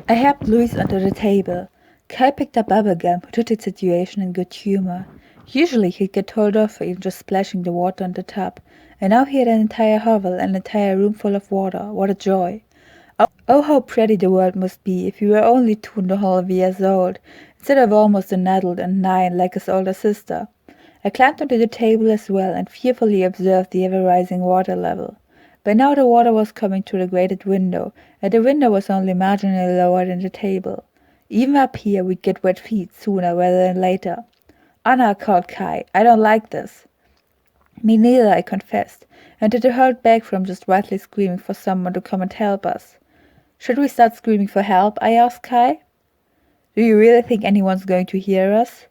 I helped Louise under the table. Kai picked up bubblegum, who took the situation in good humor. Usually he'd get told off for even just splashing the water on the tub, and now he had an entire hovel and an entire room full of water. What a joy! Oh, how pretty the world must be if he were only 2.5 years old, instead of almost an adult and 9 like his older sister. I climbed onto the table as well and fearfully observed the ever-rising water level. By now the water was coming through the grated window, and the window was only marginally lower than the table. Even up here we'd get wet feet sooner rather than later. Anna, called Kai, I don't like this. Me neither, I confessed, and had to hold back from just wildly screaming for someone to come and help us. Should we start screaming for help? I asked Kai. Do you really think anyone's going to hear us?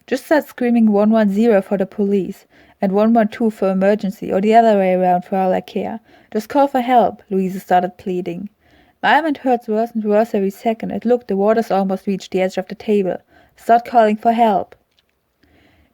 Just start screaming 110 for the police and 112 for emergency, or the other way around for all I care. Just call for help, Louisa started pleading. My arm hurts worse and worse every second, and look, the water's almost reached the edge of the table. Start calling for help.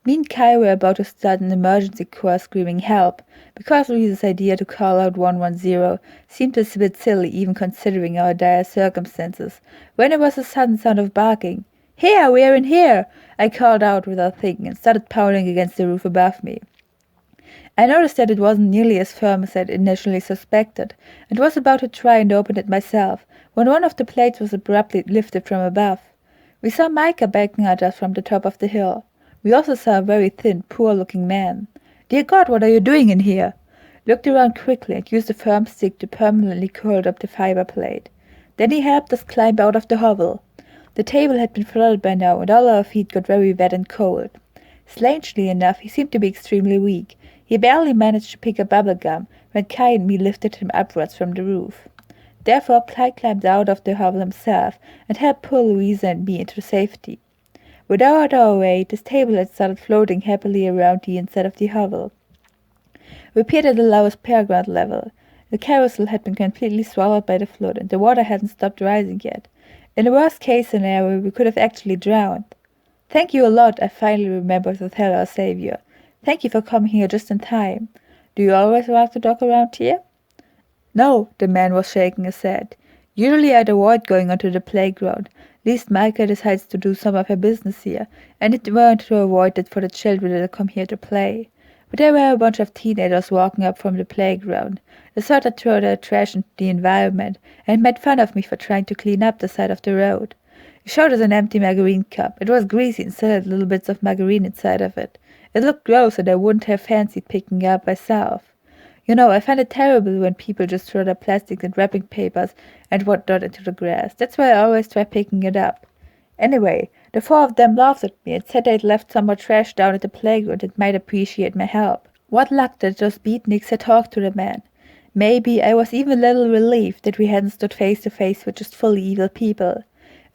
Me and Kai were about to start an emergency chorus screaming help, because Louisa's idea to call out 110 seemed a bit silly even considering our dire circumstances, when there was a sudden sound of barking. Here, we're in here! I called out without thinking and started pounding against the roof above me. I noticed that it wasn't nearly as firm as I'd initially suspected, and was about to try and open it myself, when one of the plates was abruptly lifted from above. We saw Micah backing at us from the top of the hill. We also saw a very thin, poor-looking man. Dear God, what are you doing in here? Looked around quickly and used a firm stick to permanently hold up the fiber plate. Then he helped us climb out of the hovel. The table had been flooded by now, and all our feet got very wet and cold. Strangely enough, he seemed to be extremely weak. He barely managed to pick up bubblegum when Kai and me lifted him upwards from the roof. Therefore, Kai climbed out of the hovel himself and helped pull Louisa and me into safety. Without our weight, this table had started floating happily around the inside of the hovel. We appeared at the lowest ground level. The carousel had been completely swallowed by the flood, and the water hadn't stopped rising yet. In the worst-case scenario, we could have actually drowned. Thank you a lot, I finally remembered to tell our savior. Thank you for coming here just in time. Do you always walk the dog around here? No, the man was shaking his head. Usually I'd avoid going onto the playground, lest Micah decides to do some of her business here, and it weren't to avoid it for the children that come here to play. But there were a bunch of teenagers walking up from the playground. They sort of threw their trash into the environment and made fun of me for trying to clean up the side of the road. He showed us an empty margarine cup. It was greasy and still had little bits of margarine inside of it. It looked gross and I wouldn't have fancied picking it up myself. You know, I find it terrible when people just throw their plastics and wrapping papers and whatnot into the grass. That's why I always try picking it up. Anyway, the 4 of them laughed at me and said they'd left some more trash down at the playground and might appreciate my help. What luck that those beatniks had talked to the man. Maybe I was even a little relieved that we hadn't stood face to face with just fully evil people.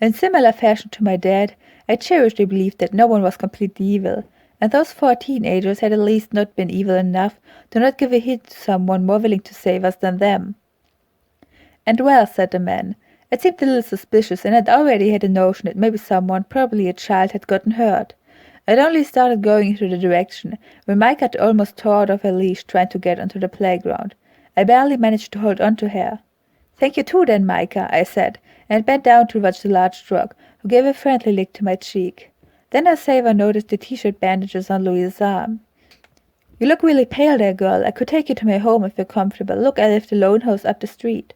In similar fashion to my dad, I cherished the belief that no one was completely evil, and those 4 teenagers had at least not been evil enough to not give a hint to someone more willing to save us than them. And well, said the man, it seemed a little suspicious, and I'd already had a notion that maybe someone, probably a child, had gotten hurt. I'd only started going into the direction when Micah had almost tore out of her leash trying to get onto the playground. I barely managed to hold on to her. Thank you too, then, Micah, I said, and bent down to watch the large dog, who gave a friendly lick to my cheek. Then our savior noticed the t-shirt bandages on Louisa's arm. You look really pale there, girl. I could take you to my home if you're comfortable. Look, I live the lone house up the street.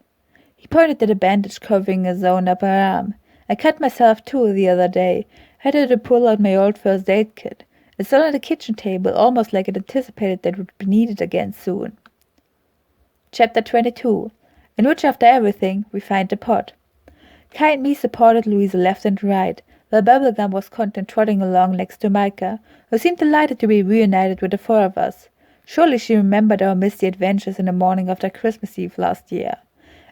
He pointed at a bandage covering his own upper arm. I cut myself too the other day. I had to pull out my old first aid kit. It's still on the kitchen table, almost like it anticipated that it would be needed again soon. Chapter 22, in which, after everything, we find the pot. Kai and me supported Louisa left and right, while Bubblegum was content trotting along next to Micah, who seemed delighted to be reunited with the 4 of us. Surely she remembered our misty adventures in the morning after Christmas Eve last year.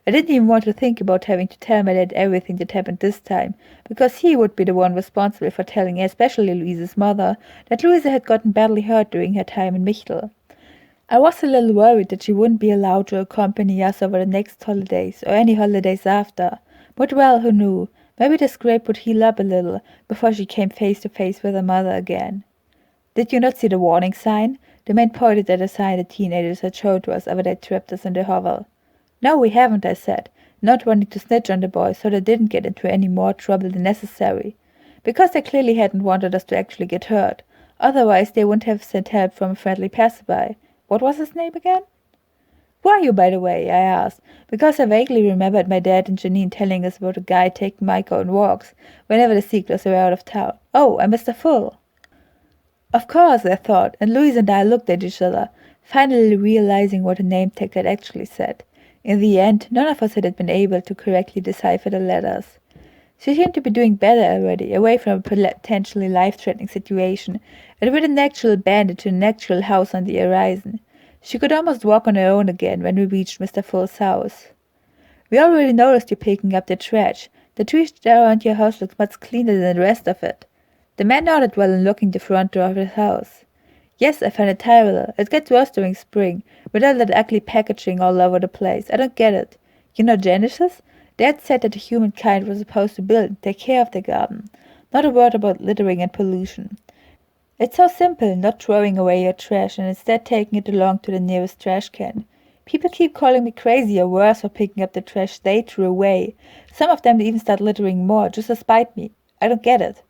I didn't even want to think about having to tell my dad everything that happened this time, because he would be the one responsible for telling especially Louisa's mother that Louisa had gotten badly hurt during her time in Michtel. I was a little worried that she wouldn't be allowed to accompany us over the next holidays or any holidays after, but well, who knew? Maybe the scrape would heal up a little before she came face to face with her mother again. Did you not see the warning sign? The man pointed at a sign the teenagers had shown to us after they trapped us in the hovel. No, we haven't, I said. not wanting to snitch on the boys so they didn't get into any more trouble than necessary, because they clearly hadn't wanted us to actually get hurt. Otherwise, they wouldn't have sent help from a friendly passerby. What was his name again? Who are you, by the way? I asked, because I vaguely remembered my dad and Janine telling us about a guy taking Micah on walks whenever the Seeglers were out of town. Oh, I'm Mr. Full. Of course, I thought, and Louise and I looked at each other, finally realizing what a name tag had actually said. In the end, none of us had been able to correctly decipher the letters. She seemed to be doing better already, away from a potentially life-threatening situation, and with an actual bandage and an actual house on the horizon. She could almost walk on her own again when we reached Mr. Full's house. We already noticed you picking up the trash. The trees around your house look much cleaner than the rest of it. The man nodded while unlocking the front door of his house. Yes, I find it terrible. It gets worse during spring, with all that ugly packaging all over the place. I don't get it. You know Genesis? Dad said that humankind was supposed to build and take care of the garden. Not a word about littering and pollution. It's so simple, not throwing away your trash and instead taking it along to the nearest trash can. People keep calling me crazy or worse for picking up the trash they threw away. Some of them even start littering more, just to spite me. I don't get it.